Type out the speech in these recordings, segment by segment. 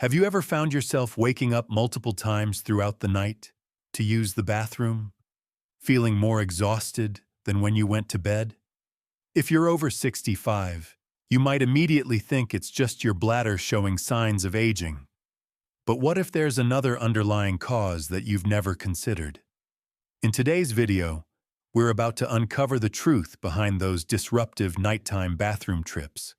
Have you ever found yourself waking up multiple times throughout the night to use the bathroom, feeling more exhausted than when you went to bed? If you're over 65, you might immediately think it's just your bladder showing signs of aging. But what if there's another underlying cause that you've never considered? In today's video, we're about to uncover the truth behind those disruptive nighttime bathroom trips,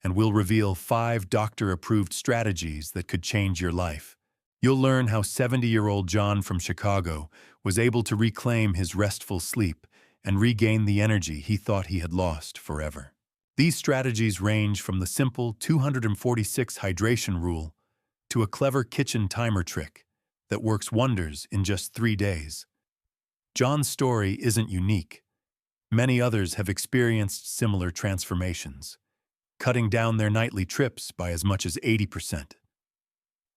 and we'll reveal 5 doctor-approved strategies that could change your life. You'll learn how 70-year-old John from Chicago was able to reclaim his restful sleep and regain the energy he thought he had lost forever. These strategies range from the simple 246 hydration rule to a clever kitchen timer trick that works wonders in just 3 days. John's story isn't unique. Many others have experienced similar transformations, cutting down their nightly trips by as much as 80%.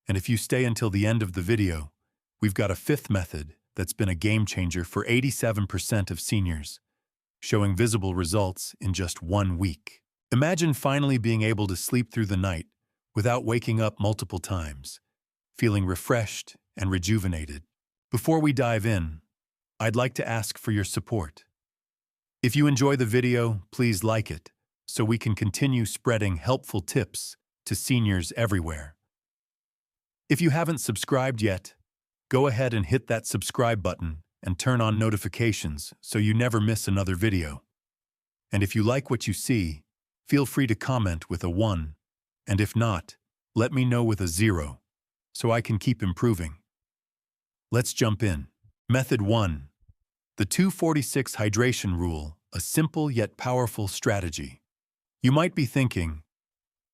And if you stay until the end of the video, we've got a 5th method that's been a game-changer for 87% of seniors, showing visible results in just 1 week. Imagine finally being able to sleep through the night without waking up multiple times, feeling refreshed and rejuvenated. Before we dive in, I'd like to ask for your support. If you enjoy the video, please like it so we can continue spreading helpful tips to seniors everywhere. If you haven't subscribed yet, go ahead and hit that subscribe button and turn on notifications so you never miss another video. And if you like what you see, feel free to comment with a 1, and if not, let me know with a 0 so I can keep improving. Let's jump in. Method 1. The 246 hydration rule, a simple yet powerful strategy. You might be thinking,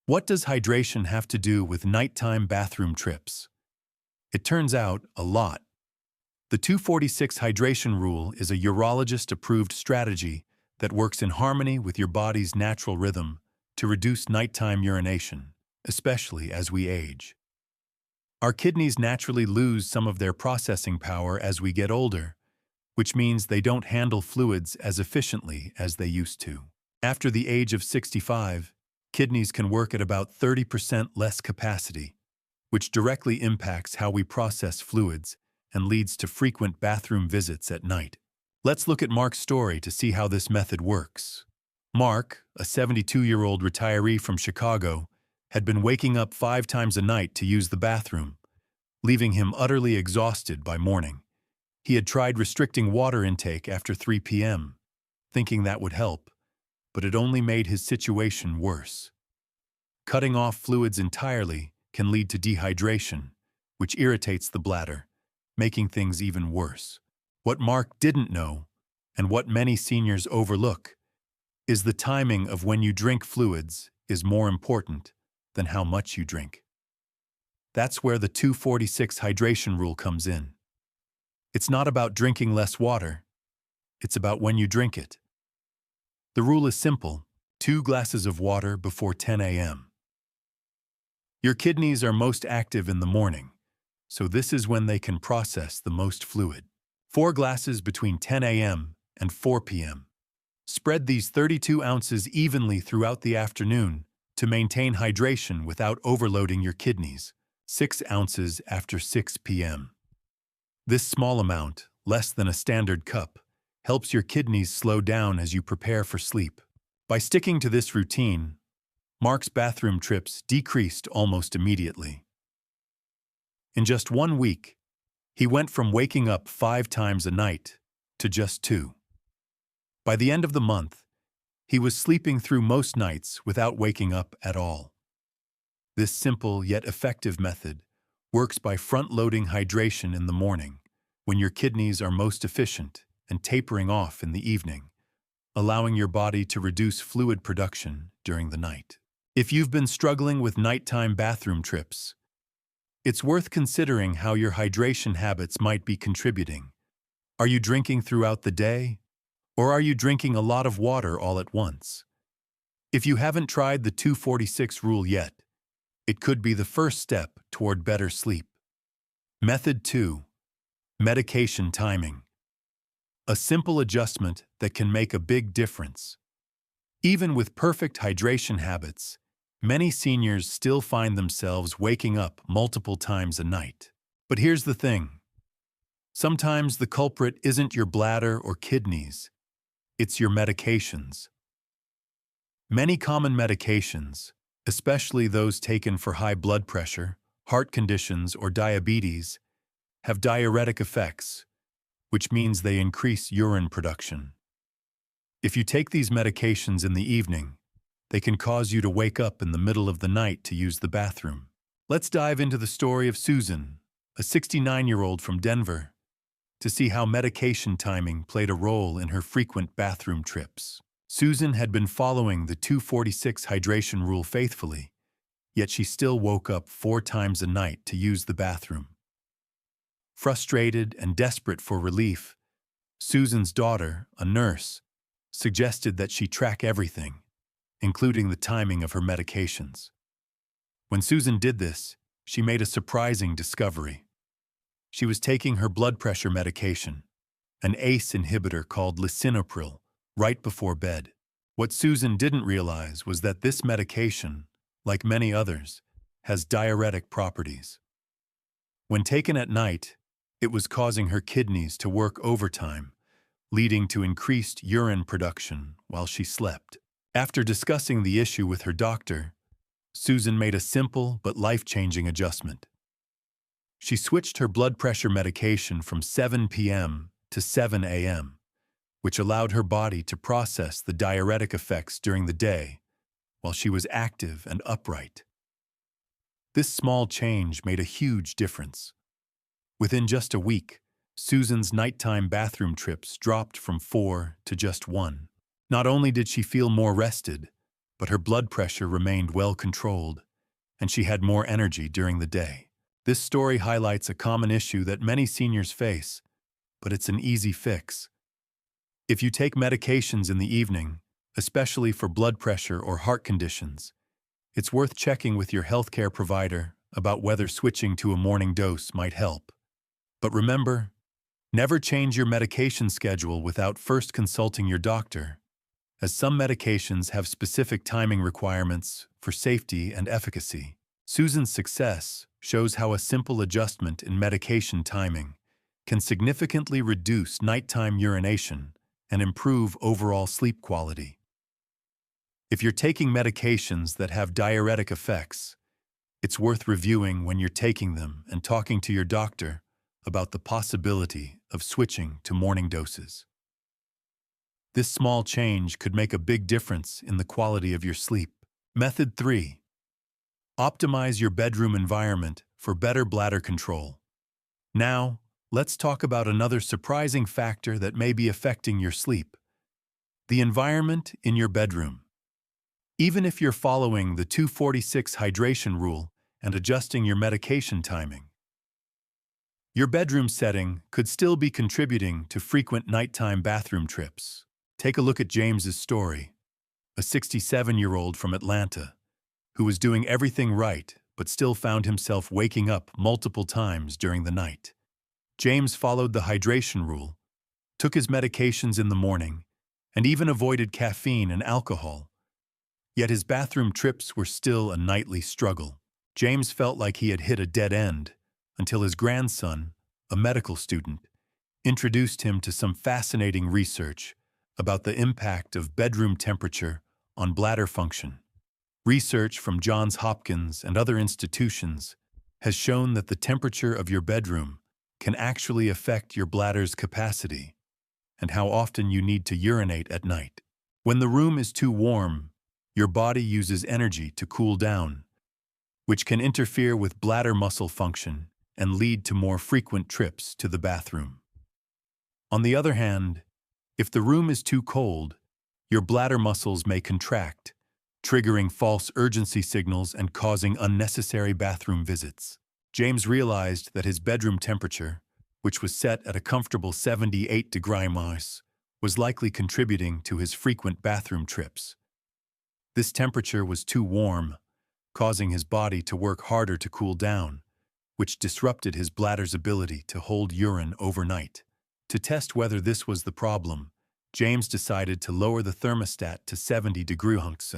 what does hydration have to do with nighttime bathroom trips? It turns out a lot. The 246 hydration rule is a urologist-approved strategy that works in harmony with your body's natural rhythm to reduce nighttime urination, especially as we age. Our kidneys naturally lose some of their processing power as we get older, which means they don't handle fluids as efficiently as they used to. After the age of 65, kidneys can work at about 30% less capacity, which directly impacts how we process fluids and leads to frequent bathroom visits at night. Let's look at Mark's story to see how this method works. Mark, a 72-year-old retiree from Chicago, had been waking up 5 times a night to use the bathroom, leaving him utterly exhausted by morning. He had tried restricting water intake after 3 p.m., thinking that would help, but it only made his situation worse. Cutting off fluids entirely can lead to dehydration, which irritates the bladder, making things even worse. What Mark didn't know, and what many seniors overlook, is the timing of when you drink fluids is more important than how much you drink. That's where the 246 hydration rule comes in. It's not about drinking less water, it's about when you drink it. The rule is simple: 2 glasses of water before 10 a.m. Your kidneys are most active in the morning, so this is when they can process the most fluid. 4 glasses between 10 a.m. and 4 p.m. Spread these 32 ounces evenly throughout the afternoon to maintain hydration without overloading your kidneys. 6 ounces after 6 p.m. This small amount, less than a standard cup, helps your kidneys slow down as you prepare for sleep. By sticking to this routine, Mark's bathroom trips decreased almost immediately. In just 1 week, he went from waking up 5 times a night to just 2. By the end of the month, he was sleeping through most nights without waking up at all. This simple yet effective method works by front-loading hydration in the morning, when your kidneys are most efficient, and tapering off in the evening, allowing your body to reduce fluid production during the night. If you've been struggling with nighttime bathroom trips, it's worth considering how your hydration habits might be contributing. Are you drinking throughout the day, or are you drinking a lot of water all at once? If you haven't tried the 246 rule yet, it could be the first step toward better sleep. Method 2. Medication timing. A simple adjustment that can make a big difference. Even with perfect hydration habits, Many seniors still find themselves waking up multiple times a night. But here's the thing. Sometimes the culprit isn't your bladder or kidneys, it's your medications. Many common medications, especially those taken for high blood pressure, heart conditions, or diabetes, have diuretic effects, which means they increase urine production. If you take these medications in the evening, they can cause you to wake up in the middle of the night to use the bathroom. Let's dive into the story of Susan, a 69-year-old from Denver, to see how medication timing played a role in her frequent bathroom trips. Susan had been following the 246 hydration rule faithfully, yet she still woke up 4 times a night to use the bathroom. Frustrated and desperate for relief, Susan's daughter, a nurse, suggested that she track everything, including the timing of her medications. When Susan did this, she made a surprising discovery. She was taking her blood pressure medication, an ACE inhibitor called lisinopril, right before bed. What Susan didn't realize was that this medication, like many others, has diuretic properties. When taken at night, it was causing her kidneys to work overtime, leading to increased urine production while she slept. After discussing the issue with her doctor, Susan made a simple but life-changing adjustment. She switched her blood pressure medication from 7 p.m. to 7 a.m., which allowed her body to process the diuretic effects during the day while she was active and upright. This small change made a huge difference. Within just a week, Susan's nighttime bathroom trips dropped from 4 to just 1. Not only did she feel more rested, but her blood pressure remained well controlled, and she had more energy during the day. This story highlights a common issue that many seniors face, but it's an easy fix. If you take medications in the evening, especially for blood pressure or heart conditions, it's worth checking with your healthcare provider about whether switching to a morning dose might help. But remember, never change your medication schedule without first consulting your doctor, as some medications have specific timing requirements for safety and efficacy. Susan's success shows how a simple adjustment in medication timing can significantly reduce nighttime urination and improve overall sleep quality. If you're taking medications that have diuretic effects, it's worth reviewing when you're taking them and talking to your doctor about the possibility of switching to morning doses. This small change could make a big difference in the quality of your sleep. Method 3. Optimize your bedroom environment for better bladder control. Now, let's talk about another surprising factor that may be affecting your sleep: the environment in your bedroom. Even if you're following the 246 hydration rule and adjusting your medication timing, your bedroom setting could still be contributing to frequent nighttime bathroom trips. Take a look at James's story, a 67-year-old from Atlanta, who was doing everything right but still found himself waking up multiple times during the night. James followed the hydration rule, took his medications in the morning, and even avoided caffeine and alcohol. Yet his bathroom trips were still a nightly struggle. James felt like he had hit a dead end until his grandson, a medical student, introduced him to some fascinating research about the impact of bedroom temperature on bladder function. Research from Johns Hopkins and other institutions has shown that the temperature of your bedroom can actually affect your bladder's capacity and how often you need to urinate at night. When the room is too warm, your body uses energy to cool down, which can interfere with bladder muscle function and lead to more frequent trips to the bathroom. On the other hand, if the room is too cold, your bladder muscles may contract, triggering false urgency signals and causing unnecessary bathroom visits. James realized that his bedroom temperature, which was set at a comfortable 78 degrees, was likely contributing to his frequent bathroom trips. This temperature was too warm, causing his body to work harder to cool down, which disrupted his bladder's ability to hold urine overnight. To test whether this was the problem, James decided to lower the thermostat to 70 degrees,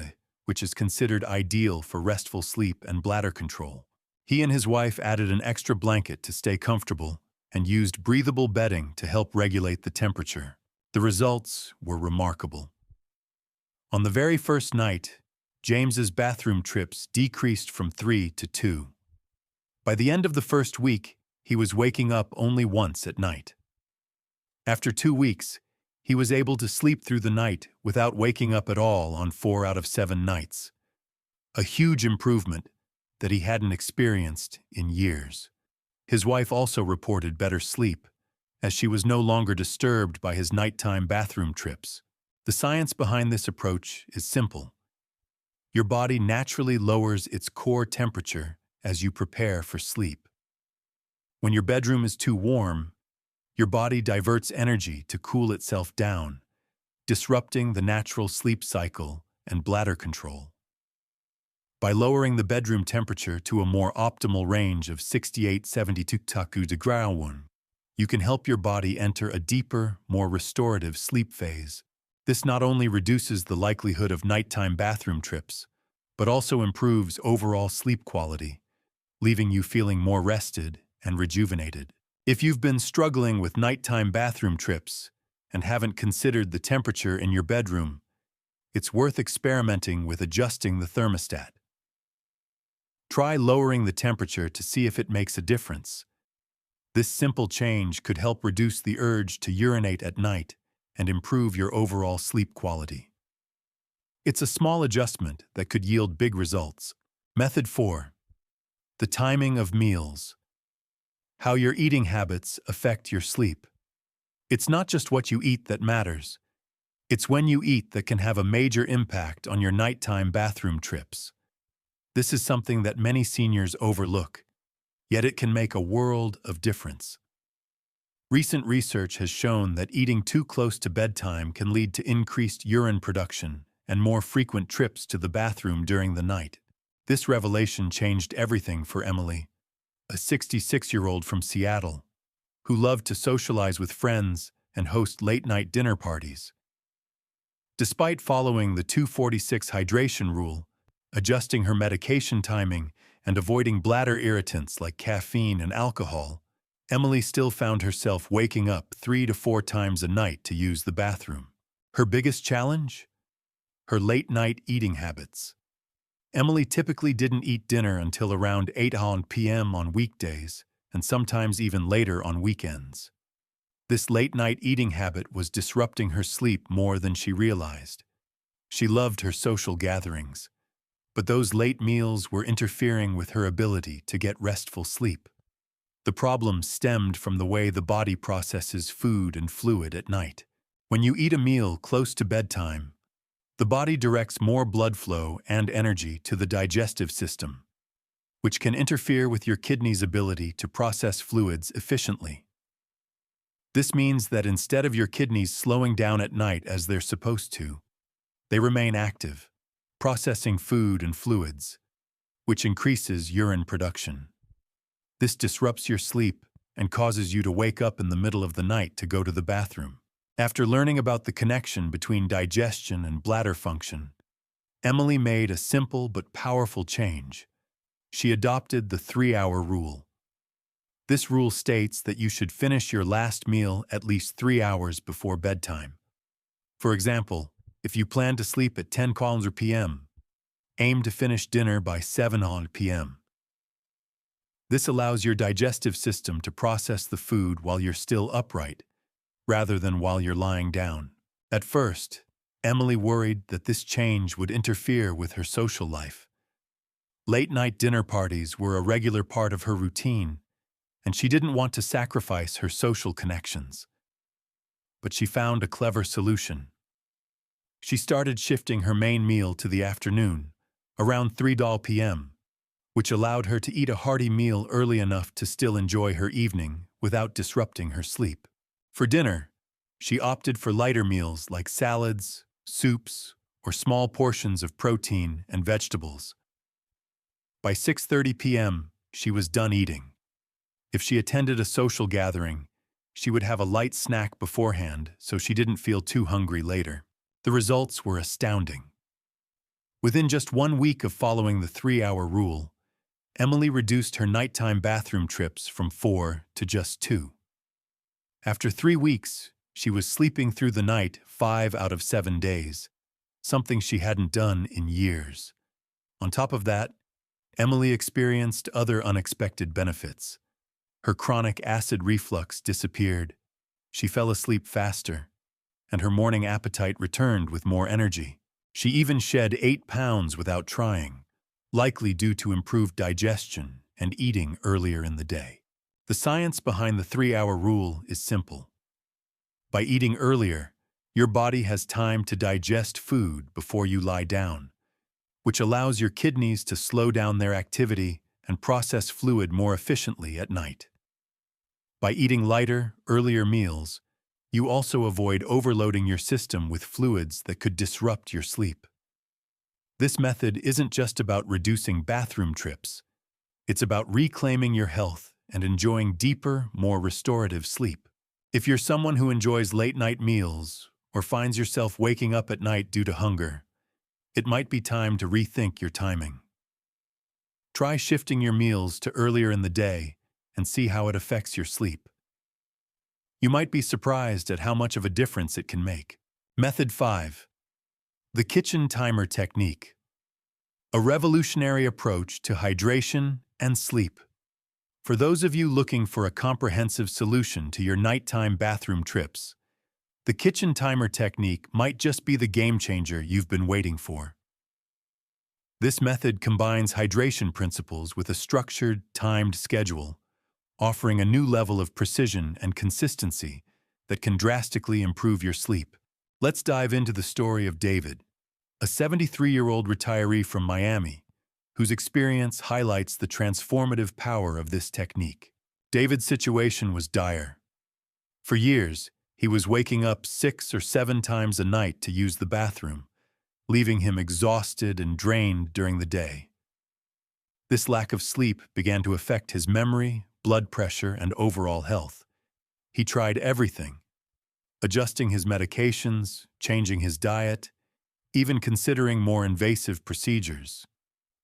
which is considered ideal for restful sleep and bladder control. He and his wife added an extra blanket to stay comfortable and used breathable bedding to help regulate the temperature. The results were remarkable. On the very first night, James's bathroom trips decreased from 3 to 2. By the end of the first week, he was waking up only once at night. After 2 weeks, he was able to sleep through the night without waking up at all on 4 out of 7 nights. A huge improvement that he hadn't experienced in years. His wife also reported better sleep, as she was no longer disturbed by his nighttime bathroom trips. The science behind this approach is simple. Your body naturally lowers its core temperature as you prepare for sleep. When your bedroom is too warm, your body diverts energy to cool itself down, disrupting the natural sleep cycle and bladder control. By lowering the bedroom temperature to a more optimal range of 68–72 degrees, you can help your body enter a deeper, more restorative sleep phase. This not only reduces the likelihood of nighttime bathroom trips, but also improves overall sleep quality, leaving you feeling more rested and rejuvenated. If you've been struggling with nighttime bathroom trips and haven't considered the temperature in your bedroom, it's worth experimenting with adjusting the thermostat. Try lowering the temperature to see if it makes a difference. This simple change could help reduce the urge to urinate at night and improve your overall sleep quality. It's a small adjustment that could yield big results. Method 4. The timing of meals. How your eating habits affect your sleep. It's not just what you eat that matters. It's when you eat that can have a major impact on your nighttime bathroom trips. This is something that many seniors overlook, yet it can make a world of difference. Recent research has shown that eating too close to bedtime can lead to increased urine production and more frequent trips to the bathroom during the night. This revelation changed everything for Emily, a 66-year-old from Seattle, who loved to socialize with friends and host late-night dinner parties. Despite following the 246 hydration rule, adjusting her medication timing, and avoiding bladder irritants like caffeine and alcohol, Emily still found herself waking up 3 to 4 times a night to use the bathroom. Her biggest challenge? Her late-night eating habits. Emily typically didn't eat dinner until around 8 p.m. on weekdays, and sometimes even later on weekends. This late-night eating habit was disrupting her sleep more than she realized. She loved her social gatherings, but those late meals were interfering with her ability to get restful sleep. The problem stemmed from the way the body processes food and fluid at night. When you eat a meal close to bedtime, the body directs more blood flow and energy to the digestive system, which can interfere with your kidneys' ability to process fluids efficiently. This means that instead of your kidneys slowing down at night as they're supposed to, they remain active, processing food and fluids, which increases urine production. This disrupts your sleep and causes you to wake up in the middle of the night to go to the bathroom. After learning about the connection between digestion and bladder function, Emily made a simple but powerful change. She adopted the 3-hour rule. This rule states that you should finish your last meal at least 3 hours before bedtime. For example, if you plan to sleep at 10 p.m., aim to finish dinner by 7 p.m. This allows your digestive system to process the food while you're still upright, rather than while you're lying down. At first, Emily worried that this change would interfere with her social life. Late-night dinner parties were a regular part of her routine, and she didn't want to sacrifice her social connections. But she found a clever solution. She started shifting her main meal to the afternoon, around 3 p.m., which allowed her to eat a hearty meal early enough to still enjoy her evening without disrupting her sleep. For dinner, she opted for lighter meals like salads, soups, or small portions of protein and vegetables. By 6:30 p.m., she was done eating. If she attended a social gathering, she would have a light snack beforehand so she didn't feel too hungry later. The results were astounding. Within just 1 week of following the 3-hour rule, Emily reduced her nighttime bathroom trips from 4 to just 2. After 3 weeks, she was sleeping through the night 5 out of 7 days, something she hadn't done in years. On top of that, Emily experienced other unexpected benefits. Her chronic acid reflux disappeared, she fell asleep faster, and her morning appetite returned with more energy. She even shed 8 pounds without trying, likely due to improved digestion and eating earlier in the day. The science behind the 3-hour rule is simple. By eating earlier, your body has time to digest food before you lie down, which allows your kidneys to slow down their activity and process fluid more efficiently at night. By eating lighter, earlier meals, you also avoid overloading your system with fluids that could disrupt your sleep. This method isn't just about reducing bathroom trips. It's about reclaiming your health and enjoying deeper, more restorative sleep. If you're someone who enjoys late-night meals or finds yourself waking up at night due to hunger, it might be time to rethink your timing. Try shifting your meals to earlier in the day and see how it affects your sleep. You might be surprised at how much of a difference it can make. Method 5. The kitchen timer technique. A revolutionary approach to hydration and sleep. For those of you looking for a comprehensive solution to your nighttime bathroom trips, the kitchen timer technique might just be the game changer you've been waiting for. This method combines hydration principles with a structured, timed schedule, offering a new level of precision and consistency that can drastically improve your sleep. Let's dive into the story of David, a 73-year-old retiree from Miami, whose experience highlights the transformative power of this technique. David's situation was dire. For years, he was waking up 6 or 7 times a night to use the bathroom, leaving him exhausted and drained during the day. This lack of sleep began to affect his memory, blood pressure, and overall health. He tried everything, adjusting his medications, changing his diet, even considering more invasive procedures.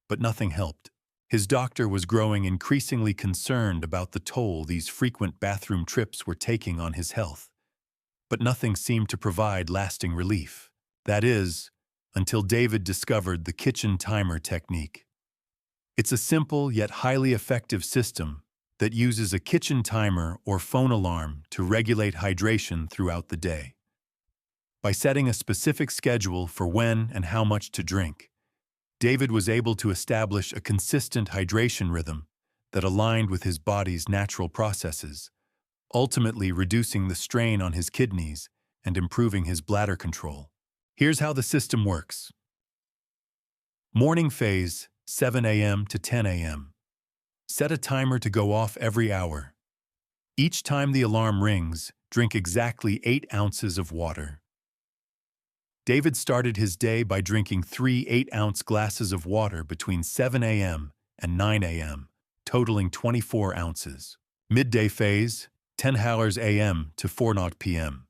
But nothing helped. His doctor was growing increasingly concerned about the toll these frequent bathroom trips were taking on his health. But nothing seemed to provide lasting relief. That is, until David discovered the kitchen timer technique. It's a simple yet highly effective system that uses a kitchen timer or phone alarm to regulate hydration throughout the day. By setting a specific schedule for when and how much to drink, David was able to establish a consistent hydration rhythm that aligned with his body's natural processes, ultimately reducing the strain on his kidneys and improving his bladder control. Here's how the system works. Morning phase, 7 a.m. to 10 a.m. Set a timer to go off every hour. Each time the alarm rings, drink exactly 8 ounces of water. David started his day by drinking 3 8-ounce glasses of water between 7 a.m. and 9 a.m., totaling 24 ounces. Midday phase, 10 hours a.m. to 4:00 p.m.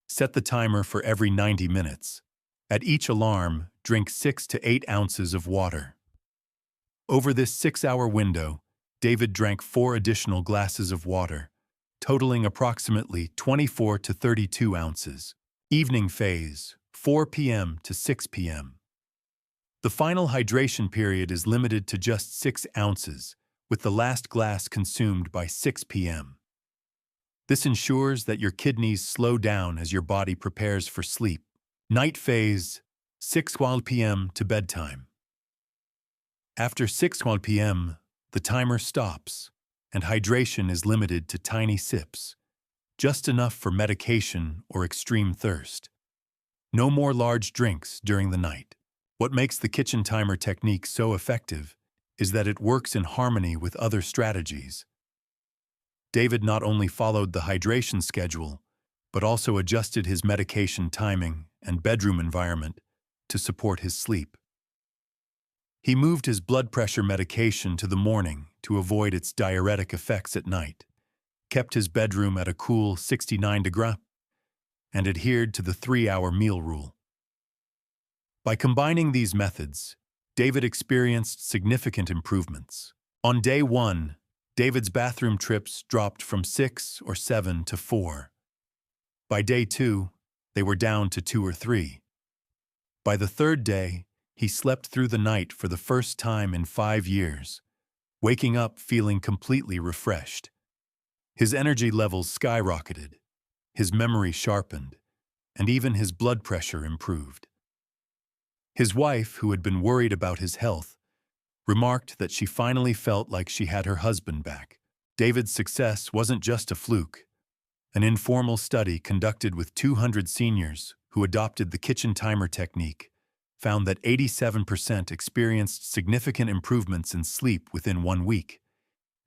Set the timer for every 90 minutes. At each alarm, drink 6 to 8 ounces of water. Over this 6-hour window, David drank 4 additional glasses of water, totaling approximately 24 to 32 ounces. Evening phase, 4 p.m. to 6 p.m. The final hydration period is limited to just 6 ounces, with the last glass consumed by 6 p.m. This ensures that your kidneys slow down as your body prepares for sleep. Night phase, 6:00 p.m. to bedtime. After 6:00 p.m., the timer stops, and hydration is limited to tiny sips, just enough for medication or extreme thirst. No more large drinks during the night. What makes the kitchen timer technique so effective is that it works in harmony with other strategies. David not only followed the hydration schedule, but also adjusted his medication timing and bedroom environment to support his sleep. He moved his blood pressure medication to the morning to avoid its diuretic effects at night, kept his bedroom at a cool 69 degrees, and adhered to the 3-hour meal rule. By combining these methods, David experienced significant improvements. On day 1, David's bathroom trips dropped from 6 or 7 to 4. By day 2, they were down to 2 or 3. By the third day, he slept through the night for the first time in 5 years, waking up feeling completely refreshed. His energy levels skyrocketed, his memory sharpened, and even his blood pressure improved. His wife, who had been worried about his health, remarked that she finally felt like she had her husband back. David's success wasn't just a fluke. An informal study conducted with 200 seniors who adopted the kitchen timer technique found that 87% experienced significant improvements in sleep within 1 week,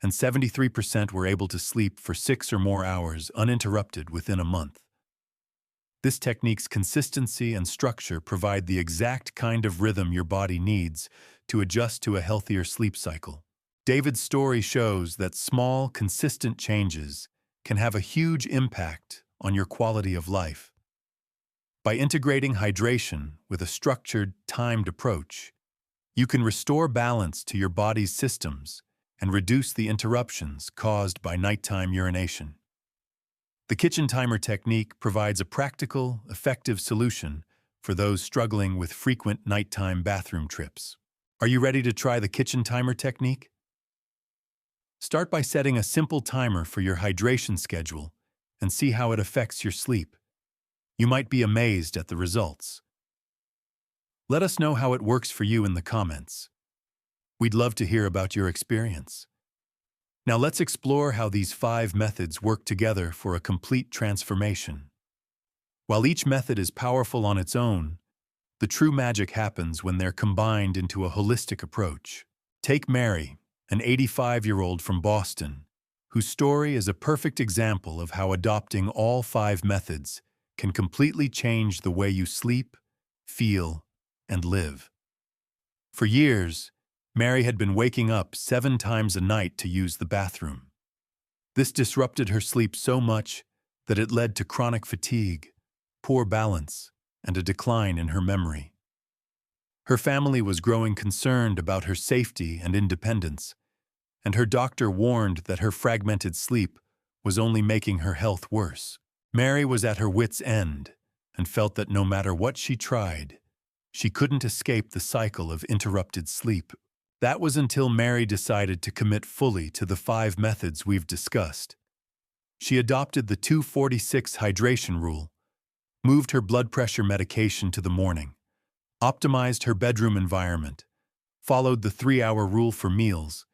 and 73% were able to sleep for 6 or more hours uninterrupted within a month. This technique's consistency and structure provide the exact kind of rhythm your body needs to adjust to a healthier sleep cycle. David's story shows that small, consistent changes can have a huge impact on your quality of life. By integrating hydration with a structured, timed approach, you can restore balance to your body's systems and reduce the interruptions caused by nighttime urination. The kitchen timer technique provides a practical, effective solution for those struggling with frequent nighttime bathroom trips. Are you ready to try the kitchen timer technique? Start by setting a simple timer for your hydration schedule and see how it affects your sleep. You might be amazed at the results. Let us know how it works for you in the comments. We'd love to hear about your experience. Now let's explore how these 5 methods work together for a complete transformation. While each method is powerful on its own, the true magic happens when they're combined into a holistic approach. Take Mary, an 85-year-old from Boston, whose story is a perfect example of how adopting all 5 methods can completely change the way you sleep, feel, and live. For years, Mary had been waking up 7 times a night to use the bathroom. This disrupted her sleep so much that it led to chronic fatigue, poor balance, and a decline in her memory. Her family was growing concerned about her safety and independence, and her doctor warned that her fragmented sleep was only making her health worse. Mary was at her wit's end and felt that no matter what she tried, she couldn't escape the cycle of interrupted sleep. That was until Mary decided to commit fully to the 5 methods we've discussed. She adopted the 246 hydration rule, moved her blood pressure medication to the morning, optimized her bedroom environment, followed the 3-hour rule for meals,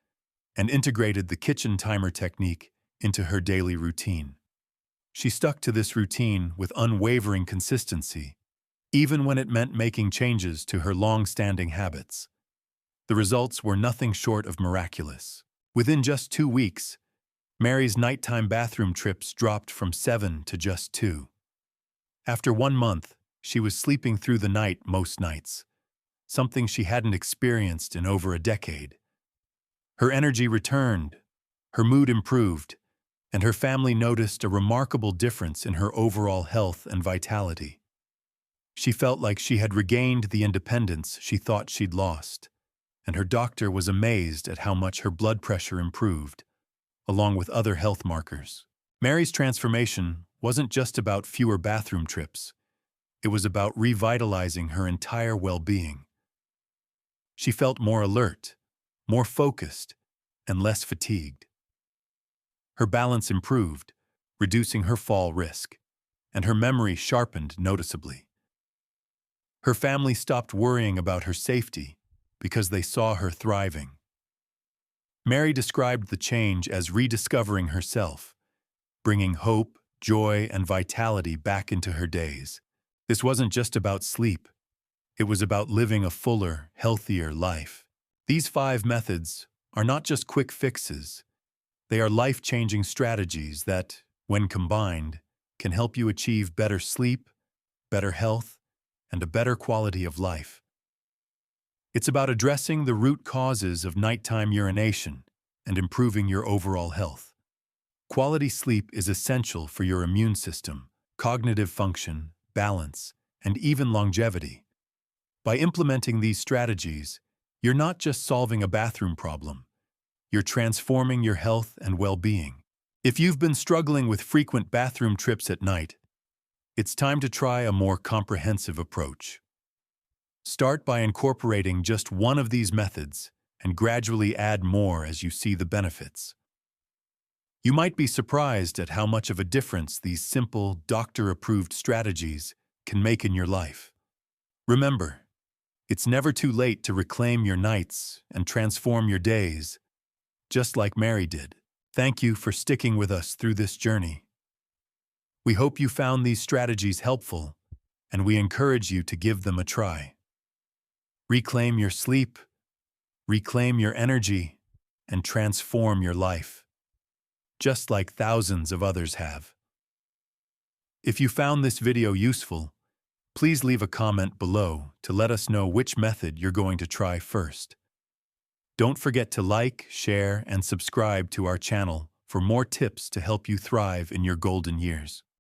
and integrated the kitchen timer technique into her daily routine. She stuck to this routine with unwavering consistency, even when it meant making changes to her long-standing habits. The results were nothing short of miraculous. Within just 2 weeks, Mary's nighttime bathroom trips dropped from 7 to just 2. After 1 month, she was sleeping through the night most nights, something she hadn't experienced in over a decade. Her energy returned, her mood improved, and her family noticed a remarkable difference in her overall health and vitality. She felt like she had regained the independence she thought she'd lost, and her doctor was amazed at how much her blood pressure improved, along with other health markers. Mary's transformation wasn't just about fewer bathroom trips. It was about revitalizing her entire well-being. She felt more alert, more focused, and less fatigued. Her balance improved, reducing her fall risk, and her memory sharpened noticeably. Her family stopped worrying about her safety because they saw her thriving. Mary described the change as rediscovering herself, bringing hope, joy, and vitality back into her days. This wasn't just about sleep. It was about living a fuller, healthier life. These 5 methods are not just quick fixes. They are life-changing strategies that, when combined, can help you achieve better sleep, better health, and a better quality of life. It's about addressing the root causes of nighttime urination and improving your overall health. Quality sleep is essential for your immune system, cognitive function, balance, and even longevity. By implementing these strategies, you're not just solving a bathroom problem, you're transforming your health and well-being. If you've been struggling with frequent bathroom trips at night, it's time to try a more comprehensive approach. Start by incorporating just one of these methods and gradually add more as you see the benefits. You might be surprised at how much of a difference these simple, doctor-approved strategies can make in your life. Remember, it's never too late to reclaim your nights and transform your days, just like Mary did. Thank you for sticking with us through this journey. We hope you found these strategies helpful, and we encourage you to give them a try. Reclaim your sleep, reclaim your energy, and transform your life, just like thousands of others have. If you found this video useful, please leave a comment below to let us know which method you're going to try first. Don't forget to like, share, and subscribe to our channel for more tips to help you thrive in your golden years.